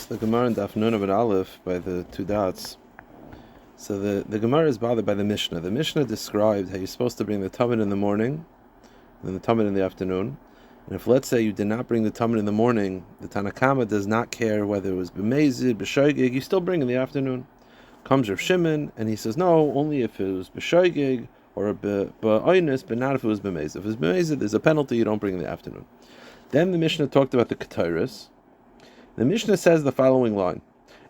The Gemara in Daf Yomi Aleph by the two dots. So the Gemara is bothered by the Mishnah. The Mishnah described how you're supposed to bring the Tamid in the morning, and the Tamid in the afternoon. And if, let's say, you did not bring the Tamid in the morning, the Tanakama does not care whether it was b'mezid, b'shoigig, you still bring in the afternoon. Comes Rav Shimon, and he says, no, only if it was b'shoigig, or b'oinus, but not if it was b'mezid. If it was b'mezid, there's a penalty, you don't bring in the afternoon. Then the Mishnah talked about the Ketairis. The Mishnah says the following line.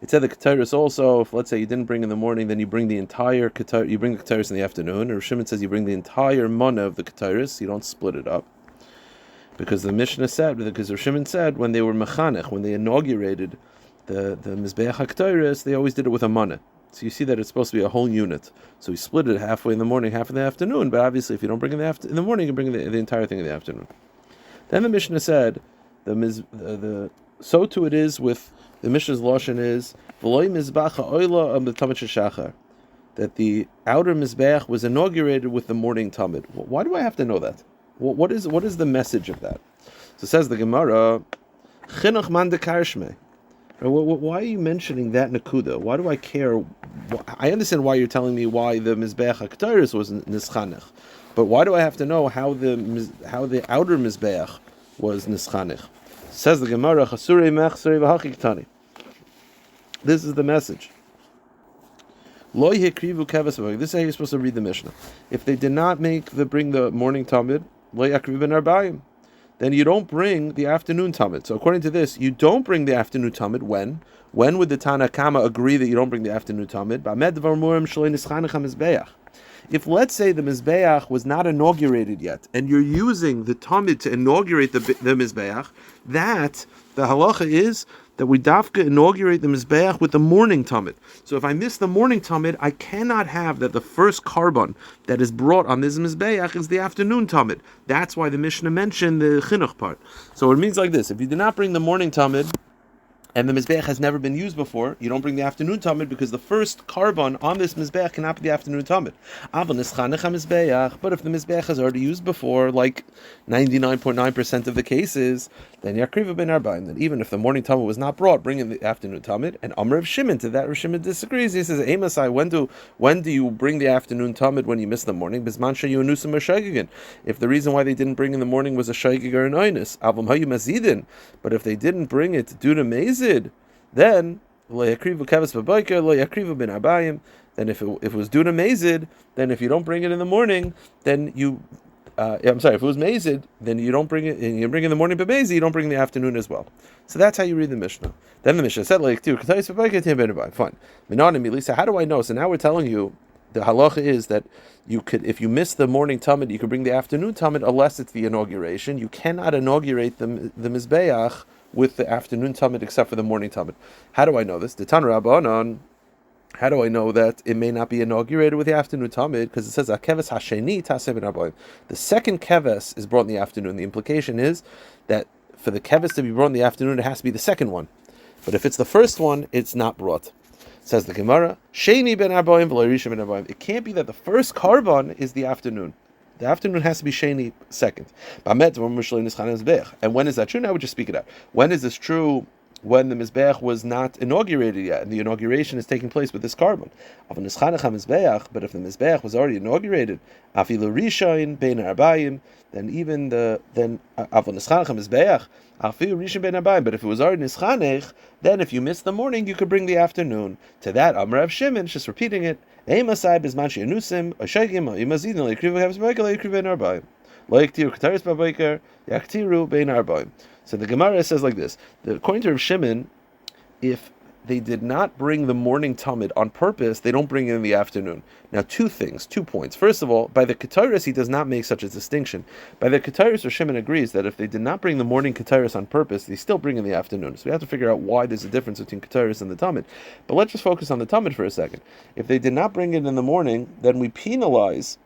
It said the Ketairis also, if let's say you didn't bring in the morning, then you bring the entire Ketairis, you bring the Ketairis in the afternoon. Or Shimon says you bring the entire mana of the Ketairis, you don't split it up. Because the Mishnah said, because Shimon said, when they were mechanech, when they inaugurated the Mizbeach HaKetairis, they always did it with a mana. So you see that it's supposed to be a whole unit. So we split it halfway in the morning, half in the afternoon. But obviously, if you don't bring in the morning, you bring the entire thing in the afternoon. Then the Mishnah said, so too it is with the Mishnah's lashon is v'loy mizbacha oila of the tamid sheshachar, that the outer mizbeach was inaugurated with the morning tamid. Why do I have to know that? What is the message of that? So it says the Gemara, chinuch man dekarshme. Why are you mentioning that nakuda? Why do I care? I understand why you're telling me why the mizbeach haktaris was nischanech, but why do I have to know how the outer mizbeach was nischanech? Says the Gemara, Chasurei mechsurei v'hachiktani. This is the message. Lo yekrivu kevas v'hag. This is how you're supposed to read the Mishnah. If they did not bring the morning tamid, lo yakrivu ben arbayim, then you don't bring the afternoon tamid. So according to this, you don't bring the afternoon tamid when? When would the Tana Kama agree that you don't bring the afternoon tamid? Ba'med dvar murim shloi nischanech hamizbeach. If, let's say, the Mizbeach was not inaugurated yet, and you're using the Tamid to inaugurate the Mizbeach, that, the halacha is that we dafka inaugurate the Mizbeach with the morning Tamid. So if I miss the morning Tamid, I cannot have that the first carbon that is brought on this Mizbeach is the afternoon Tamid. That's why the Mishnah mentioned the chinuch part. So it means like this: if you did not bring the morning Tamid, and the Mizbeach has never been used before, you don't bring the afternoon Tamid because the first carbon on this Mizbeach cannot be the afternoon Tamid. But if the Mizbeach has already used before, like 99.9% of the cases, then Yakriva ben Arbaim, then even if the morning Tamid was not brought, bring in the afternoon Tamid. And Amr of Shimon, to that Rav Shimon disagrees. He says, Emasai, when do you bring the afternoon Tamid when you miss the morning? Bisman shayu anusim or shaygigin. If the reason why they didn't bring in the morning was a shaygig or an oinus, avum hayu mazidin. But if they didn't bring it due to mezid, then lo yakrivu kevas b'boker, lo yakrivu ben arbayim. Then if it was due to mezid, then if you don't bring it in the morning, then you if it was mezid, then you don't bring it, and you bring in the morning b'mezid, you don't bring in the afternoon as well. So that's how you read the Mishnah. Then the Mishnah said, like, fine. Menachos, how do I know? So now we're telling you, the halacha is that you could, if you miss the morning tamid, you could bring the afternoon tamid unless it's the inauguration. You cannot inaugurate the Mizbeach with the afternoon tamid except for the morning tamid. How do I know this? The Tan Rabbanon. How do I know that it may not be inaugurated with the afternoon tamid? Because it says keves hasheni taseh ben arbaim. The second keves is brought in the afternoon. The implication is that for the keves to be brought in the afternoon, it has to be the second one. But if it's the first one, it's not brought. Says the Gemara, sheni ben arbaim v'lo rishon ben arbaim. It can't be that the first carbon is the afternoon. The afternoon has to be sheni second. And when is that true? Now we just speak it out. When is this true? When the Mizbeach was not inaugurated yet, and the inauguration is taking place with this carbon. But if the Mizbeach was already inaugurated, then even but if it was already nischanech, then if you miss the morning, you could bring the afternoon. To that, Amr of Shimon, just repeating it, so the Gemara says like this: according to Rav Shimon, if they did not bring the morning tamid on purpose, they don't bring it in the afternoon. Now, 2 points. First of all, by the Ketairis, he does not make such a distinction. By the Ketairis, Rav Shimon agrees that if they did not bring the morning Ketairis on purpose, they still bring in the afternoon. So we have to figure out why there's a difference between Ketairis and the tamid. But let's just focus on the tamid for a second. If they did not bring it in the morning, then we penalize,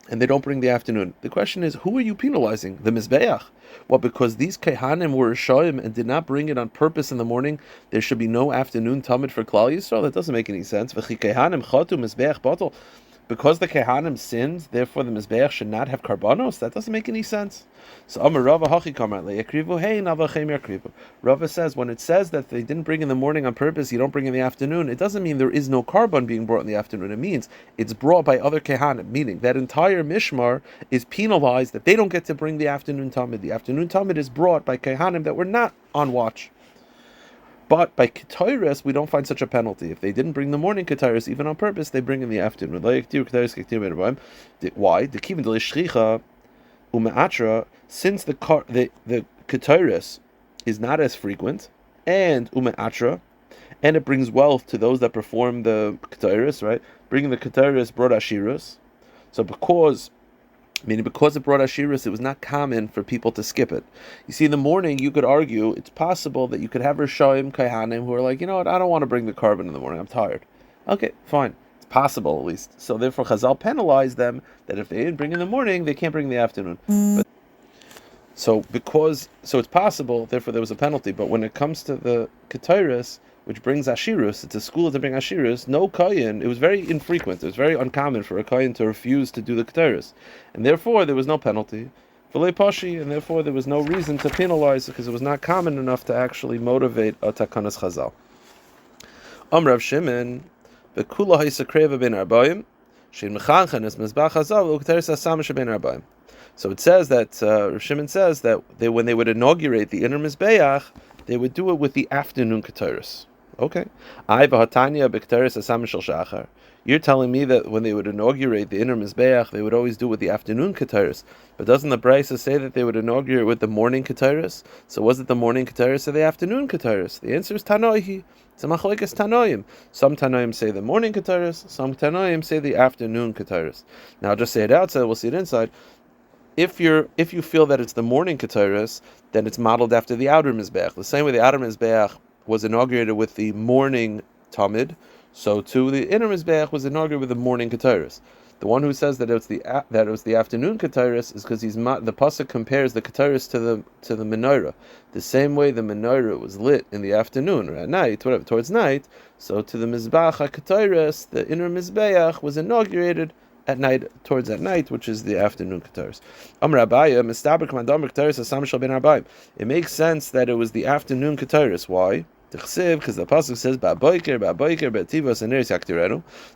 and they don't bring the afternoon. The question is, who are you penalizing? The Mizbeach. Well, because these Kehanim were Rishoyim and did not bring it on purpose in the morning, there should be no afternoon Tamid for Klal Yisrael? That doesn't make any sense. because the Kehanim sinned, therefore the Mizbeach should not have karbanos? That doesn't make any sense. So Amar Rava Hachi Kamar Le'Yakrivu Hey Navachem Yakrivu. Rava says when it says that they didn't bring in the morning on purpose, you don't bring in the afternoon, it doesn't mean there is no karban being brought in the afternoon. It means it's brought by other Kehanim, meaning that entire Mishmar is penalized that they don't get to bring the afternoon Tamid. The afternoon Tamid is brought by Kehanim that were not on watch. But by Ketairis, we don't find such a penalty. If they didn't bring the morning Ketairis, even on purpose, they bring in the afternoon. Why? Since the Ketairis is not as frequent, and Ume'atra, and it brings wealth to those that perform the Ketairis, right? Bringing the Ketairis brought Ashirus. So because it brought Ashiris, it was not common for people to skip it. You see, in the morning, you could argue, it's possible that you could have Rishoim, Kaihanim, who are like, you know what, I don't want to bring the carbon in the morning, I'm tired. Okay, fine. It's possible, at least. So therefore, Chazal penalized them that if they didn't bring in the morning, they can't bring in the afternoon. So it's possible, therefore there was a penalty. But when it comes to the Ketairis, which brings Ashirus, it's a school to bring Ashirus, no Kayin, it was very infrequent, it was very uncommon for a Kayin to refuse to do the Ketairis. And therefore there was no penalty. V'lei Pashi, and therefore there was no reason to penalize because it was not common enough to actually motivate a Takanas Chazal. Rav Shimon, V'kula ha'yisakreva ben arbayim, she'in mechanchen es mezbach hazav, u'kteris asam she'ben arbayim. So it says that, Rav Shimon says that when they would inaugurate the inner Mizbeach, they would do it with the afternoon Ketairis. Okay. You're telling me that when they would inaugurate the inner Mizbeach, they would always do it with the afternoon Ketairis. But doesn't the Brisa say that they would inaugurate with the morning Ketairis? So was it the morning Ketairis or the afternoon Ketairis? The answer is Tanoihi. It's a machlokes Tanoim. Some Tanoim say the morning Ketairis, some Tanoim say the afternoon Ketairis. Now I'll just say it outside, we'll see it inside. If you feel that it's the morning Ketairis, then it's modeled after the outer Mizbeach. The same way the outer Mizbeach was inaugurated with the morning Tamid, so too the inner Mizbeach was inaugurated with the morning Ketairis. The one who says that it was the afternoon Ketairis is because the pasuk compares the Ketairis to the menorah. The same way the menorah was lit in the afternoon or at night, whatever, towards night. So to the Mizbach HaKetairis, the inner Mizbeach was inaugurated at night, which is the afternoon Ketairis. It makes sense that it was the afternoon Ketairis. Why? Because the pasuk says the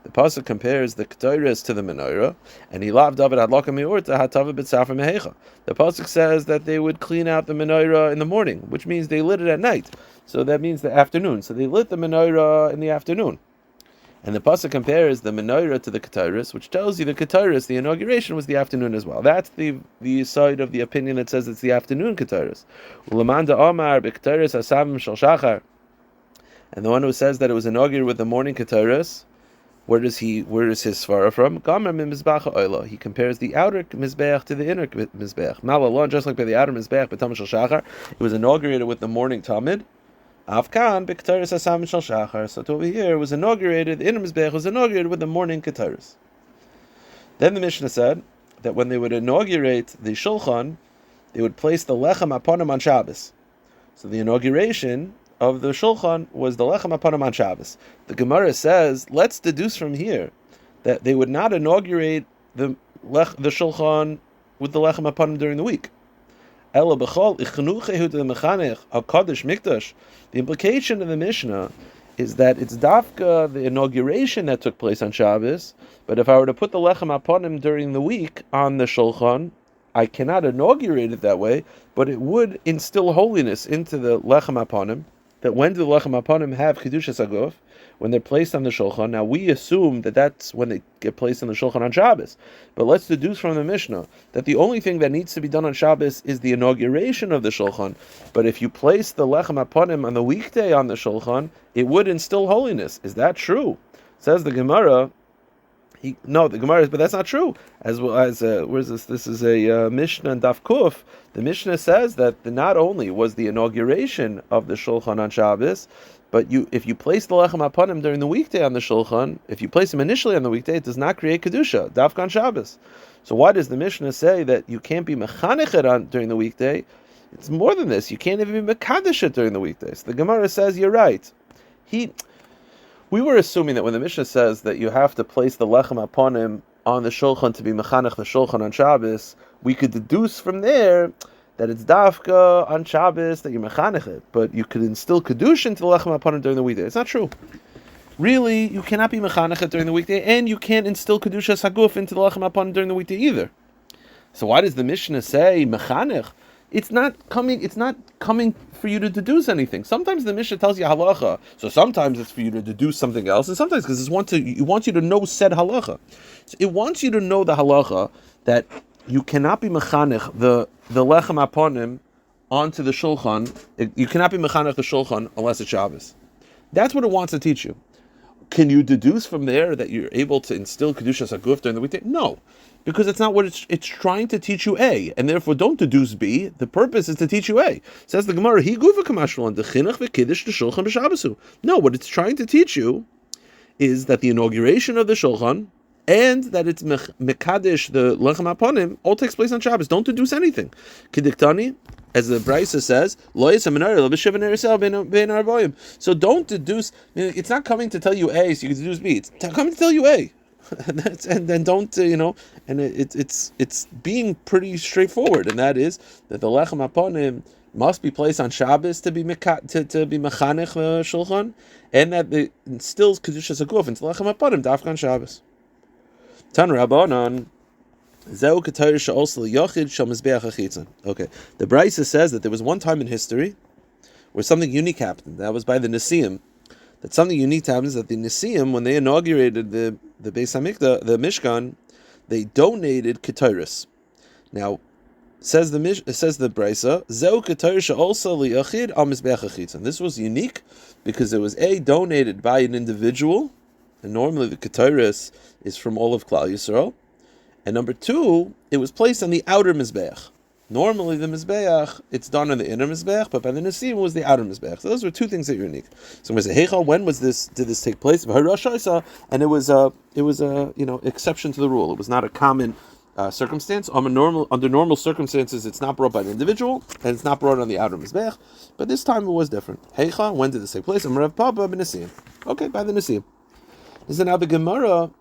pasuk compares the Ketairis to the menorah, and he loved David hadlaka miurta hatava b'tzafar mehecha. The pasuk says that they would clean out the menorah in the morning, which means they lit it at night. So that means the afternoon. So they lit the menorah in the afternoon. And the pasuk compares the menorah to the Ketairis, which tells you the Ketairis, the inauguration, was the afternoon as well. That's the side of the opinion that says it's the afternoon Ketairis. And the one who says that it was inaugurated with the morning Ketairis, where does his svara from? He compares the outer Mizbeach to the inner Mizbeach. Just like by the outer Mizbeach, it was inaugurated with the morning Tamid. Afkan b'Ketaris Asam Shal Shachar. So over here, it was inaugurated. The inner Mizbeach was inaugurated with the morning Ketaris. Then the Mishnah said that when they would inaugurate the Shulchan, they would place the Lechem Aponim on Shabbos. So the inauguration of the Shulchan was the Lechem Aponim on Shabbos. The Gemara says, let's deduce from here that they would not inaugurate the Shulchan with the Lechem Aponim during the week. The implication of the Mishnah is that it's dafka, the inauguration that took place on Shabbos, but if I were to put the Lechem Aponim during the week on the Shulchan, I cannot inaugurate it that way, but it would instill holiness into the Lechem Aponim, that when do the Lechem Aponim have Kedushas Aguf? When they're placed on the Shulchan. Now we assume that that's when they get placed on the Shulchan on Shabbos. But let's deduce from the Mishnah that the only thing that needs to be done on Shabbos is the inauguration of the Shulchan. But if you place the Lechem Aponim on the weekday on the Shulchan, it would instill holiness. Is that true? Says the Gemara. The Gemara is, but that's not true. As well as where's this? This is a Mishnah and Daf Kuf. The Mishnah says that not only was the inauguration of the Shulchan on Shabbos, but if you place the Lechem Aponim during the weekday on the Shulchan, if you place them initially on the weekday, it does not create Kedusha, Dafkan Shabbos. So why does the Mishnah say that you can't be Mechanechet on during the weekday? It's more than this. You can't even be Mekadesh during the weekdays. The Gemara says, you're right. We were assuming that when the Mishnah says that you have to place the lechem aponim on the shulchan to be mechanech the shulchan on Shabbos, we could deduce from there that it's dafka on Shabbos that you're mechanech it, but you could instill kedusha into the lechem aponim during the weekday. It's not true. Really, you cannot be mechanech it during the weekday, and you can't instill kedusha saguf into the lechem aponim during the weekday either. So why does the Mishnah say mechanech? It's not coming for you to deduce anything. Sometimes the Mishnah tells you halacha, so sometimes it's for you to deduce something else, and sometimes because it wants you to know said halacha. So it wants you to know the halacha that you cannot be mechanech the lechem aponim onto the shulchan. You cannot be mechanech the shulchan unless it's Shabbos. That's what it wants to teach you. Can you deduce from there that you're able to instill kedusha saguf during the weekday? No. Because it's not what it's trying to teach you A, and therefore don't deduce B. The purpose is to teach you A. Says the Gemara, "He gufa kamashvalan dechinach v'kiddush the shulchan b'Shabbosu." No, what it's trying to teach you is that the inauguration of the shulchan and that it's mekadesh the lechem aponim all takes place on Shabbos. Don't deduce anything. Kidiktani, as the Brisa says, lo yisam menara l'b'shiva nerisel bein arvoyim. So don't deduce. It's not coming to tell you A, so you can deduce B. It's coming to tell you A. And then don't and it's being pretty straightforward, and that is that the lechem aponim must be placed on Shabbos to be mechanech shulchan, and that it instills kedusha saguf into lechem aponim dafka on Shabbos. Tan Rabbanan zeu ketayr she'osel yochid shel mizbeach hachitzon. Okay, the Brisa says that there was one time in history where something unique happened. That was by the Nesiim. That something unique happens that the Nesiim, when they inaugurated the Beis Hamikdash, the Mishkan, they donated ketayros. Now, says the Brisa, Zeu ketayros also liyachid al mizbeach hachitzon. This was unique because it was donated by an individual, and normally the ketayros is from all of Klal Yisrael, and number two, it was placed on the outer mizbeach. Normally, the Mizbeach, it's done on the inner Mizbeach, but by the Nesiim, it was the outer Mizbeach. So those were two things that are unique. So we say, Heichal, when did this take place? And it was a exception to the rule. It was not a common circumstance. Under normal circumstances, it's not brought by an individual, and it's not brought on the outer Mizbeach. But this time it was different. Heichal, when did this take place? Rav Papa ben Nesiim. Okay, by the Nesiim. So now the Gemara,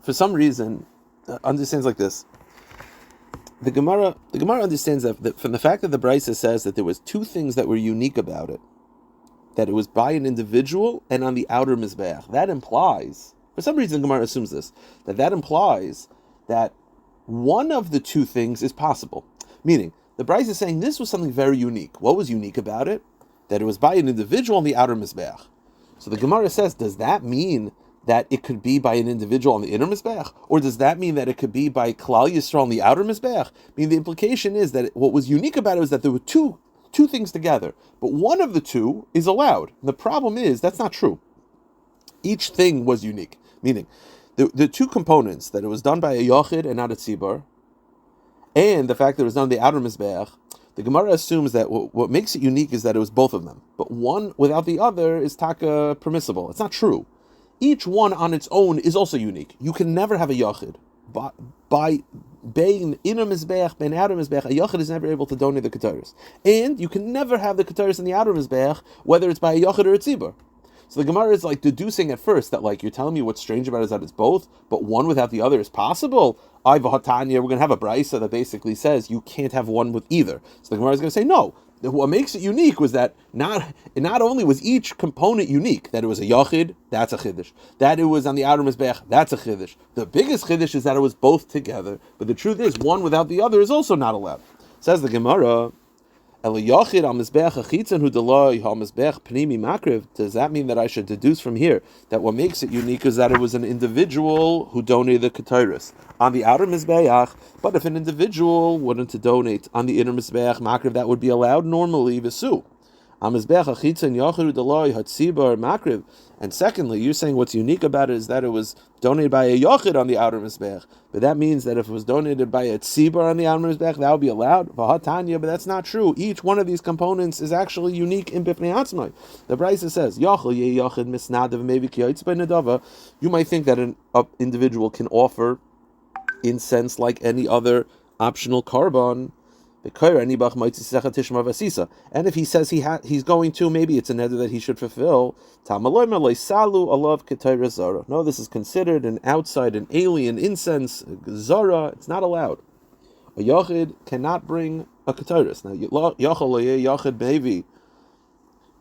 for some reason, understands like this. The Gemara understands that from the fact that the Brisa says that there was two things that were unique about it, that it was by an individual and on the outer Mizbeach. That implies, for some reason the Gemara assumes this, that implies that one of the two things is possible. Meaning, the Brisa is saying this was something very unique. What was unique about it? That it was by an individual on the outer Mizbeach. So the Gemara says, does that mean that it could be by an individual on the inner Mizbeach? Or does that mean that it could be by Klal Yisrael on the outer Mizbeach? I mean, the implication is that what was unique about it was that there were two things together, but one of the two is allowed. And the problem is, that's not true. Each thing was unique, meaning the two components, that it was done by a Yochid and not a Tzibur, and the fact that it was done on the outer Mizbeach, the Gemara assumes that what makes it unique is that it was both of them. But one without the other is taka permissible. It's not true. Each one on its own is also unique. You can never have a Yachid. By being inner Mizbeach, bein outer Mizbeach, a Yachid is never able to donate the Ketores. And you can never have the Ketores in the outer Mizbeach, whether it's by a Yachid or a Tzibur. So the Gemara is like deducing at first that like you're telling me what's strange about it is that it's both, but one without the other is possible. We're going to have a Brisa that basically says you can't have one with either. So the Gemara is going to say no. What makes it unique was that not only was each component unique, that it was a Yachid, that's a Chiddush. That it was on the outer Mizbeach, that's a Chiddush. The biggest Chiddush is that it was both together. But the truth is, one without the other is also not allowed. Says the Gemara, does that mean that I should deduce from here that what makes it unique is that it was an individual who donated the Ketores on the outer Mizbeach, but if an individual wanted to donate on the inner Mizbeach Makriv, that would be allowed normally, Visu. And secondly, you're saying what's unique about it is that it was donated by a Yochid on the outer Mizbeach. But that means that if it was donated by a Tzibur on the outer Mizbeach, that would be allowed. But that's not true. Each one of these components is actually unique in Bifnei Atzmai. The Brisa says, you might think that an individual can offer incense like any other optional carbon, And if he says he's going to, maybe it's a neder that he should fulfill. No, this is considered an outside, an alien incense, zara. It's not allowed. A yachid cannot bring a ketores. Now, yachid maybe.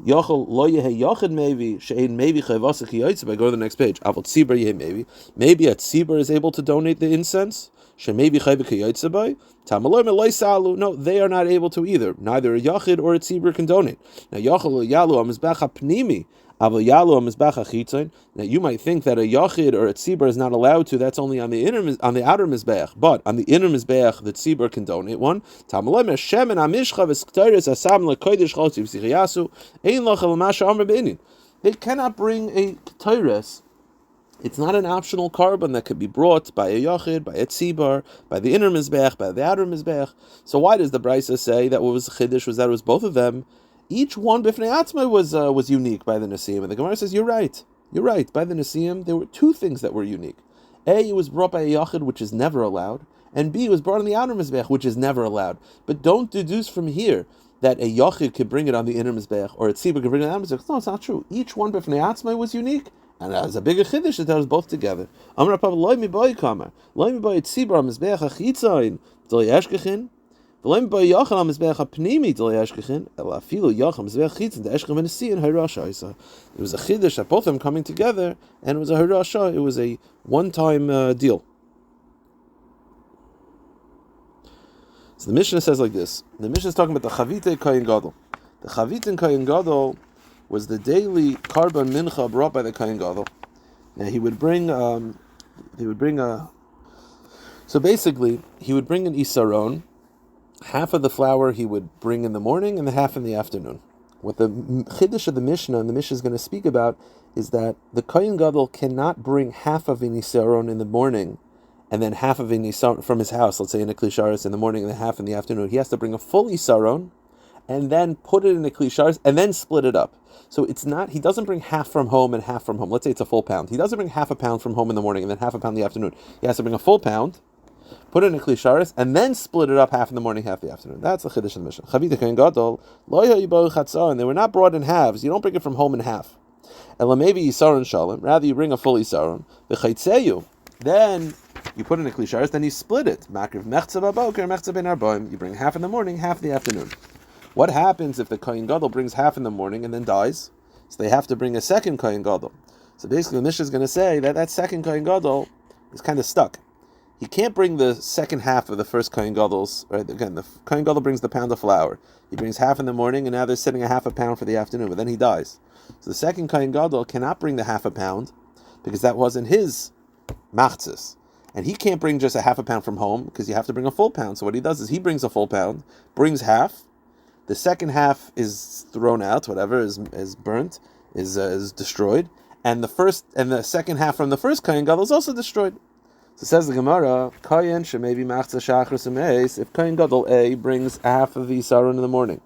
Yachol lo yehe yachid maybe she'ein maybe chayvasa ki yaitze. Go to the next page. Avot tzibur yehe maybe. Maybe a tzibur is able to donate the incense. She maybe chayv ki yaitze by. Tamaloi meloi salu. No, they are not able to either. Neither a yachid or a tzibur can donate. Now yachol yalu amizbach hapnimi. Aval yalu amizbach hachitzon. Now you might think that a yachid or a tzibur is not allowed to. That's only on the outer mizbeach. But on the inner mizbeach, the tzibur can donate one. Tamaloi meshem and amishcha v'skteres asam lekodesh chotzi v'sichayasu. They cannot bring a ketores. It's not an optional carbon that could be brought by a yachid, by a tzibur, by the inner mizbeach, by the outer mizbeach. So why does the Brisa say that what was chiddush was that it was both of them? Each one b'fnei atzma was unique by the Nesiim, and the Gemara says you're right. By the Nesiim, there were two things that were unique. A, it was brought by a yachid, which is never allowed, and B, it was brought on the outer mizbeach, which is never allowed. But don't deduce from here that a yachid could bring it on the inner mizbeach, or a tzibur could bring it on the outer mizbeach. No, it's not true. Each one b'fnei atzma was unique, and as a bigger chiddush that was both together. Amar Papa loy mi boy kamer, loy mi boy tzibur on mizbeach achitzayin dol yeshkechin, v'loy mi boy yachid on mizbeach apnimi dol yeshkechin, ela afilu yachid on mizbeach chitzin de eshkechin v'nesiyin hayrasha. It was a chiddush that both of them coming together, and it was a hayrasha. It was a one-time deal. So the Mishnah says like this. The Mishnah is talking about the Chavite Kohen Gadol. The Chavite Kohen Gadol was the daily carbon mincha brought by the Kohen Gadol. Now he would bring so basically he would bring an isaron. Half of the flour he would bring in the morning and the half in the afternoon. What the chiddush of the Mishnah and the Mishnah is going to speak about is that the Kohen Gadol cannot bring half of an isaron in the morning and then half of an isaron from his house, let's say in a klisharis in the morning and then half in the afternoon. He has to bring a full isaron and then put it in a klisharis and then split it up. So it's not, he doesn't bring half from home and half from home. Let's say it's a full pound. He doesn't bring half a pound from home in the morning and then half a pound in the afternoon. He has to bring a full pound, put it in a klisharis, and then split it up half in the morning, half in the afternoon. That's the chiddush of the Mishnah. Chavita Kohen Gadol, lo yibayu chatzar, and they were not brought in halves. You don't bring it from home in half. Ela maybe isaron shalom. Rather, you bring a full isaron. V'chaitzeyu. Then you put in a klisharis, then you split it. Makriv mechza baboker, mechza ben arbaim. You bring half in the morning, half in the afternoon. What happens if the Kohen Gadol brings half in the morning and then dies? So they have to bring a second Kohen Gadol. So basically, the Mishnah is going to say that that second Kohen Gadol is kind of stuck. He can't bring the second half of the first Kohen Gadol's. Right? Again, the Kohen Gadol brings the pound of flour. He brings half in the morning, and now they're sitting a half a pound for the afternoon. But then he dies. So the second Kohen Gadol cannot bring the half a pound because that wasn't his machzis. And he can't bring just a half a pound from home because you have to bring a full pound. So what he does is he brings a full pound, brings half. The second half is thrown out, whatever is burnt, is destroyed, and the second half from the first Kohen Gadol is also destroyed. So says the Gemara, Kohen shemayvi machzah shachris umeis. If Kohen Gadol A brings a half of Yisarun in the morning,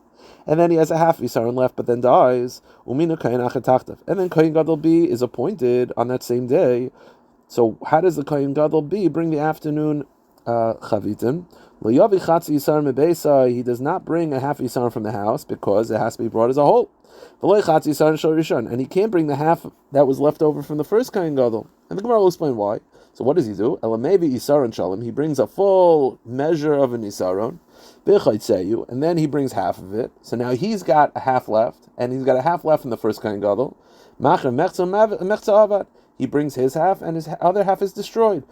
and then he has a half Yisarun left, but then dies, umina Kohen achatachtav, and then Kohen Gadol B is appointed on that same day. So how does the Kohen Gadol B bring the afternoon chavitim? He does not bring a half Yisarun from the house because it has to be brought as a whole. And he can't bring the half that was left over from the first Kohen Gadol. And the Gemara will explain why. So what does he do? He brings a full measure of an Yisarun, and then he brings half of it. So now he's got a half left, and he's got a half left from the first Kohen Gadol. He brings his half, and his other half is destroyed.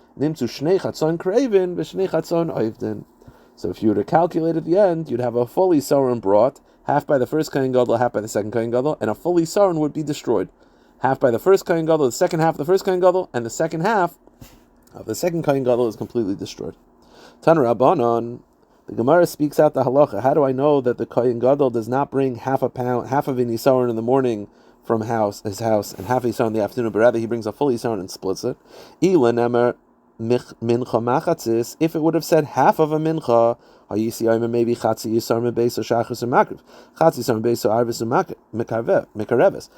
So if you were to calculate at the end, you'd have a full Yisarun brought, half by the first Kohen Gadol, half by the second Kohen Gadol, and a full Yisarun would be destroyed. Half by the first Kohen Gadol, the second half of the first Kohen Gadol, and the second half of the second Kohen Gadol is completely destroyed. Tan Rabbanon, the Gemara speaks out the halacha. How do I know that the Kohen Gadol does not bring half of an Yisarun in the morning from his house, and half a Yisarun in the afternoon, but rather he brings a full Yisarun and splits it? If it would have said half of a mincha, Maybe Chatzi Yisar Mebeis or Shachris or Makriv. Chatzi Yisar Mebeis or Arvis or Mekareves.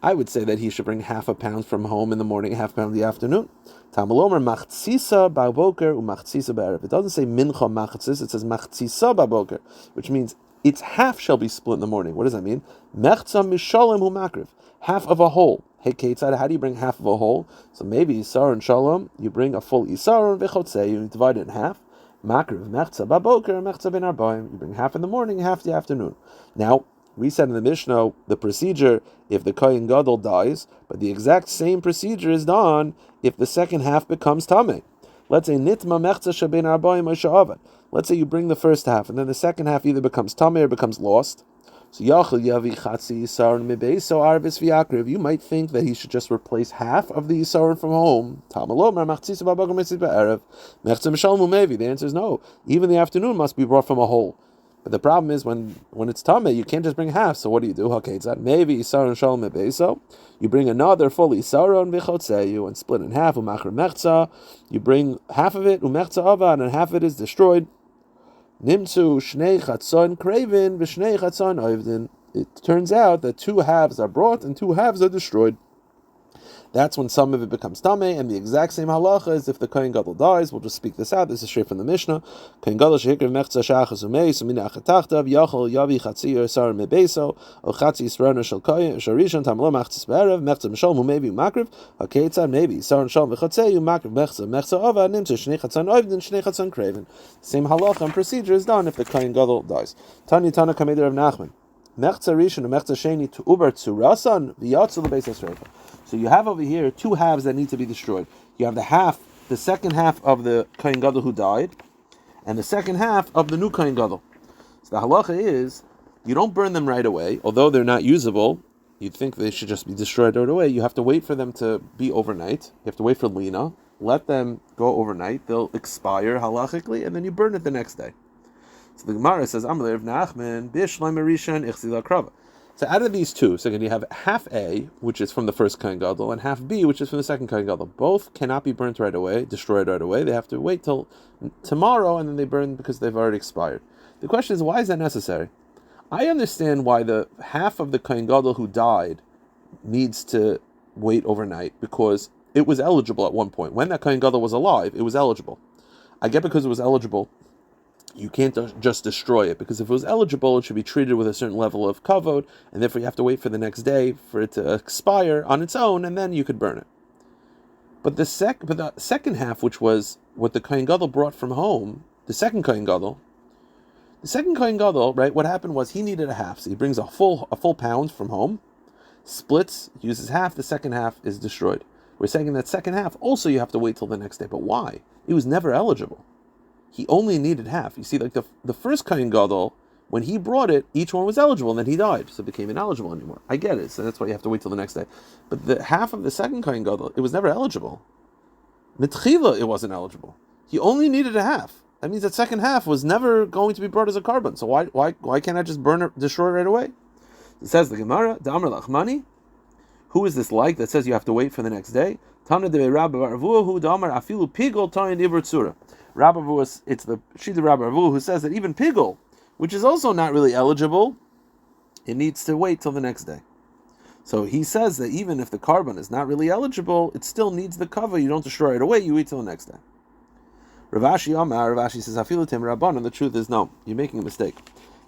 I would say that he should bring half a pound from home in the morning, half a pound in the afternoon. Tamalomer Machtzisa Baboker Umachtzisa Ba'erev. It doesn't say Mincha Machtzis, it says Machtzisa Baboker, which means its half shall be split in the morning. What does that mean? Mechza Mishalem Umakriv. Half of a whole. Hey, Ketzad, how do you bring half of a whole? So maybe Yisar and Shalom, you bring a full Yisar and Vechotze, you divide it in half. Makriv, Mechza Baboker, Mechza Ben Arbaim. You bring half in the morning, half in the afternoon. Now, we said in the Mishnah, the procedure, if the Kohen Gadol dies, but the exact same procedure is done if the second half becomes Tameh. Let's say Nitma Mechza Shaben Arbaim Oisha'avad. Let's say you bring the first half, and then the second half either becomes Tameh or becomes lost. So Yachal Yavi Chatzi Yisaron Mebeis Arvis V'Yakriv. You might think that he should just replace half of the Yisaron from home. Tamalomar Machtzis Babagam Mitzvah Ba'erev Mechza Mishalmu Mevi. The answer is no. Even the afternoon must be brought from a whole. But the problem is when it's Tameh, you can't just bring half. So what do? Okay, it's that maybe Yisaron Shalom Mebeiso. You bring another full Yisaron V'Chotzeyu and split in half. Umachar Mechza. You bring half of it Umechza Avad and half of it is destroyed. Nimtzu Shnei Chatzon Kravin V'Shnei Chatzon Oivdin. It turns out that two halves are brought and two halves are destroyed. That's when some of it becomes Tameh, and the exact same halacha is if the Kohen Gadol dies. We'll just speak this out. This is straight from the Mishnah. Kohen Gadol shehikriv mechza shachas umeis umina achatachtav yachol yavi chatzi yisar mebeso o chatzi yisrona shel kohen sharishon tamlo machzis be'erev mechza mishol umevi umakriv haketzad maybe yisar shol v'chatzei umakriv mechza ova nimtzu shnei chatzon oivdin shnei chatzon kreven. Same halacha and procedure is done if the Kohen Gadol dies. Tani Tana Kameder of Nachman. Mechza rishon and mechza sheni to uber tzurasan v'yatzu lebeis esreifa. So you have over here two halves that need to be destroyed. You have the second half of the Kohen Gadol who died, and the second half of the new Kohen Gadol. So the halacha is, you don't burn them right away, although they're not usable. You'd think they should just be destroyed right away. You have to wait for them to be overnight. You have to wait for Lina. Let them go overnight. They'll expire halachically, and then you burn it the next day. So the Gemara says, Amar Rav Nachman, Bishleim Arishan Ichzil Akrava. So out of these two, so again, you have half A, which is from the first Kohen Gadol, and half B, which is from the second Kohen Gadol. Both cannot be burnt right away, destroyed right away. They have to wait till tomorrow, and then they burn because they've already expired. The question is, why is that necessary? I understand why the half of the Kohen Gadol who died needs to wait overnight, because it was eligible at one point. When that Kohen Gadol was alive, it was eligible. I get because it was eligible, you can't just destroy it, because if it was eligible, it should be treated with a certain level of kavod, and therefore you have to wait for the next day for it to expire on its own, and then you could burn it. But the second half, which was what the Kohen Gadol brought from home, the second Kohen Gadol, right? What happened was he needed a half, so he brings a full pound from home, splits, uses half. The second half is destroyed. We're saying in that second half also you have to wait till the next day. But why? It was never eligible. He only needed half. You see, like the first Kohen Gadol, when he brought it, each one was eligible, and then he died, so it became ineligible anymore. I get it, so that's why you have to wait till the next day. But the half of the second Kohen Gadol, it was never eligible. Mitchila, it wasn't eligible. He only needed a half. That means that second half was never going to be brought as a carbon. So why can't I just burn it, destroy it right away? It says the Gemara, Damar Lachmani. Who is this like that says you have to wait for the next day? Tana de Rabbi Arvuhu Damar Afilu Pigol Tayin Ibr Tzura. Rabbi was, it's the Shita Rabbi Arvuhu who says that even Pigol, which is also not really eligible, it needs to wait till the next day. So he says that even if the carbon is not really eligible, it still needs the cover. You don't destroy it away, you wait till the next day. Ravashi Amar, Ravashi says, Afilu Tim Rabbanon, the truth is no, you're making a mistake.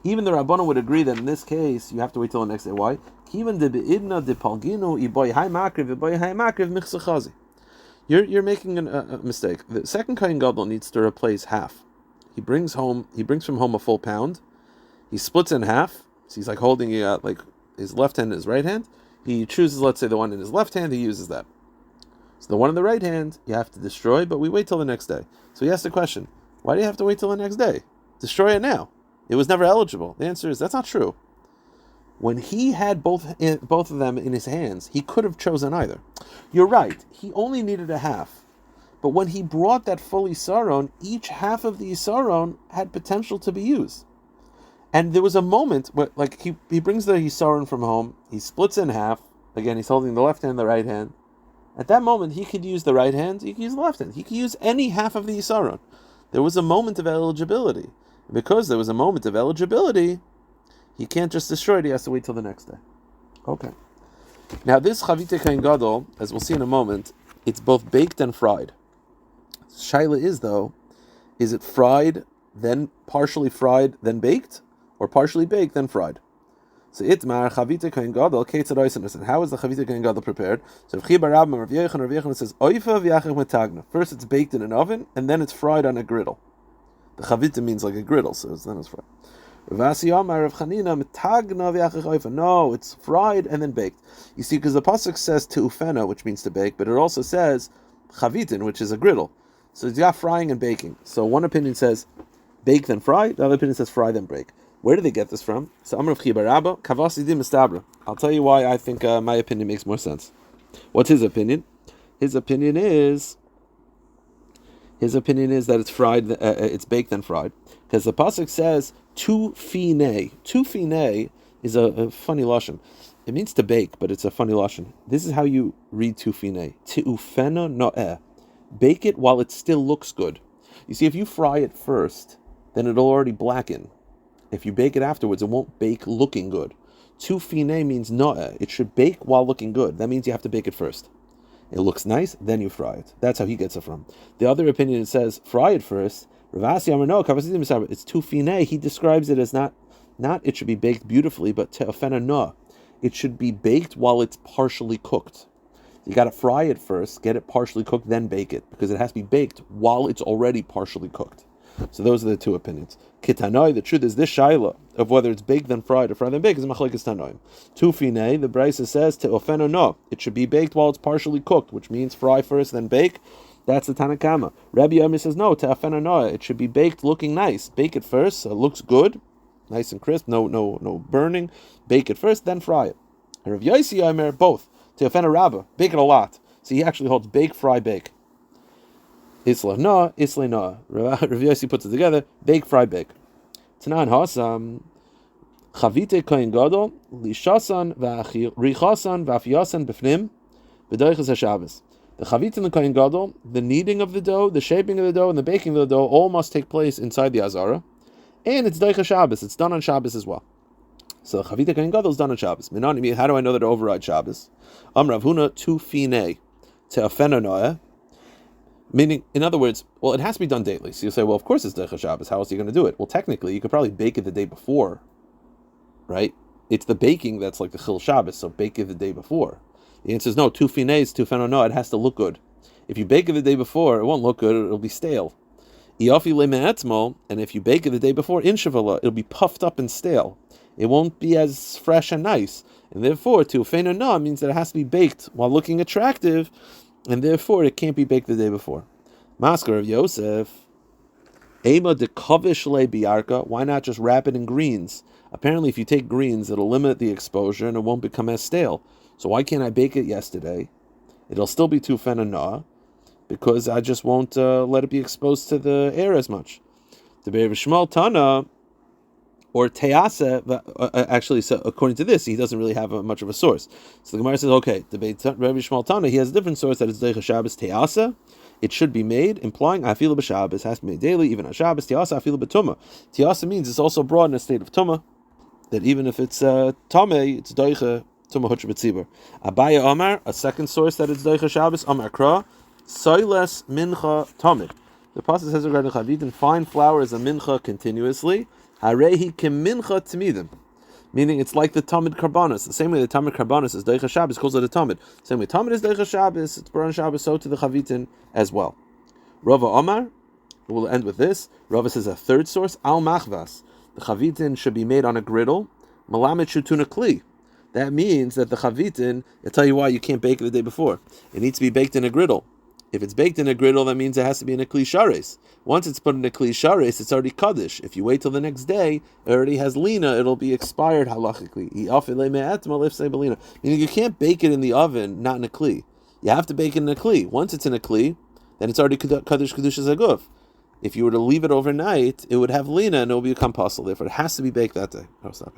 Even the Rabbanon would agree that in this case, you have to wait till the next day. Why? You're making a mistake. The second Kohen Gadol needs to replace half. He brings from home a full pound. He splits in half. So he's like holding it like his left hand and his right hand. He chooses, let's say, the one in his left hand. He uses that. So the one in the right hand you have to destroy, but we wait till the next day. So he asked the question: why do you have to wait till the next day? Destroy it now. It was never eligible. The answer is that's not true. When he had both of them in his hands, he could have chosen either. You're right. He only needed a half. But when he brought that full Isaron, each half of the Isaron had potential to be used. And there was a moment where, like, he brings the Isaron from home, he splits in half. Again, he's holding the left hand and the right hand. At that moment, he could use the right hand, he could use the left hand. He could use any half of the Isaron. there was a moment of eligibility. Because there was a moment of eligibility, he can't just destroy it, he has to wait till the next day. Okay. Now this chavite kain gadol, as we'll see in a moment, it's both baked and fried. Shaila is, though, is it fried, then partially fried, then baked, or partially baked, then fried? So itmar chavite kain gadol ketzad. And how is the chavite kain gadol prepared? So Rav Yochanan says oifa v'yachach metagna. First, it's baked in an oven, and then it's fried on a griddle. The chavite means like a griddle, so then it's fried. Ravasi Amar Rav Chanina metagna v'yachach oifa. No, it's fried and then baked. You see, because the pasuk says teufena, which means to bake, but it also says chavitin, which is a griddle. So it's got frying and baking. So one opinion says bake then fry, the other opinion says fry then bake. Where do they get this from? So Amar Rav Rabbi, Kavasi di mistabra. I'll tell you why I think my opinion makes more sense. What's his opinion? His opinion is that it's fried, it's baked and fried, because the pasuk says tu fine. Tu fine is a funny lashon. It means to bake, but it's a funny lashon. This is how you read tu fine. Teufena no'eh. Bake it while it still looks good. You see, if you fry it first, then it'll already blacken. If you bake it afterwards, it won't bake looking good. Tu fine means no'eh. It should bake while looking good. That means you have to bake it first. It looks nice, then you fry it. That's how he gets it from. The other opinion says fry it first. Ravasi Amar no, it's tu fine. He describes it as not it should be baked beautifully, but te'ofena no. It should be baked while it's partially cooked. You got to fry it first, get it partially cooked, then bake it, because it has to be baked while it's already partially cooked. So those are the two opinions. Kitanoi, the truth is this shaila of whether it's baked then fried or fried then baked is machlekes tanoim. Tufine, the brisa says to ofeno no, it should be baked while it's partially cooked, which means fry first then bake. That's the Tanakama. Rabbi Yomi says no, to ofeno no, it should be baked looking nice. Bake it first, so it looks good, nice and crisp, no burning. Bake it first, then fry it. And Rav Yosi Yomer both to ofeno rabba, bake it a lot. So he actually holds bake, fry, bake. Isla no, Isla no. Rav Yosi puts it together, bake, fry, bake. Tanan hasam chavite kain gadol lishasan v'richasan v'afyasan b'fnim b'doiches haShabbos. The chavite and the kain gadol, the kneading of the dough, the shaping of the dough, and the baking of the dough all must take place inside the azara, and it's doiches Shabbos. It's done on Shabbos as well. So the chavite kain gadol is done on Shabbos. Minani, how do I know that it overrides Shabbos? Rav Huna tu fine te'afena noeh. Meaning, in other words, well, it has to be done daily. So you say, well, of course it's Doiches Shabbos. How else are you going to do it? Well, technically, you could probably bake it the day before, right? It's the baking that's like the Chil Shabbos, so bake it the day before. The answer is no, tu fines, tu feno, no, it has to look good. If you bake it the day before, it won't look good, it'll be stale. Iofi le me'etzmo, and if you bake it the day before, in Shavala, it'll be puffed up and stale. It won't be as fresh and nice. And therefore, tu feno, no, means that it has to be baked while looking attractive, and therefore it can't be baked the day before. Masker of Yosef, Ema de Kovish le biarka. Why not just wrap it in greens? Apparently, if you take greens, it'll limit the exposure and it won't become as stale. So why can't I bake it yesterday? It'll still be tufen and na, because I just won't let it be exposed to the air as much. The Be'er Shmuel Tana, or Tease, actually, so according to this, he doesn't really have much of a source. So the Gemara says, okay, the Rabbi Shmuel Tana, he has a different source that it's Doiches Shabbos Tease. It should be made, implying Afilu b'Shabbos, has to be made daily, even on Shabbos. Tease Afilu b'Tumah. Tease means it's also brought in a state of Tumah, that even if it's Tameh, it's Doiche Tumah Hutra B'Tzibur. Abaya Omar, a second source that it's Doiches Shabbos, Omar Kra, Soiles Mincha Tamid. The pasuk says regarding Chavitin, fine flour is a mincha continuously. Harehi kim mincha tmidim, meaning it's like the Tamid Karbanis. The same way the Tamid Karbanis is Doiches Shabbos, calls it a Tamid. Same way Tamid is Doiches Shabbos, it's Baran Shabbos, so to the Chavitin as well. Rava Omar, we'll end with this. Rava says a third source, Al Machvas. The Chavitin should be made on a griddle. Malamet Shutuna Kli. That means that the Chavitin, I'll tell you why you can't bake it the day before. It needs to be baked in a griddle. If it's baked in a griddle, that means it has to be in a kli shares. Once it's put in a kli shares, it's already kaddish. If you wait till the next day, it already has lina, it'll be expired halachically. Meaning you can't bake it in the oven, not in a kli. You have to bake it in a kli. Once it's in a kli, then it's already kaddish kedusha zaguf. If you were to leave it overnight, it would have lina and it will become possible. Therefore, it has to be baked that day. I'll stop it.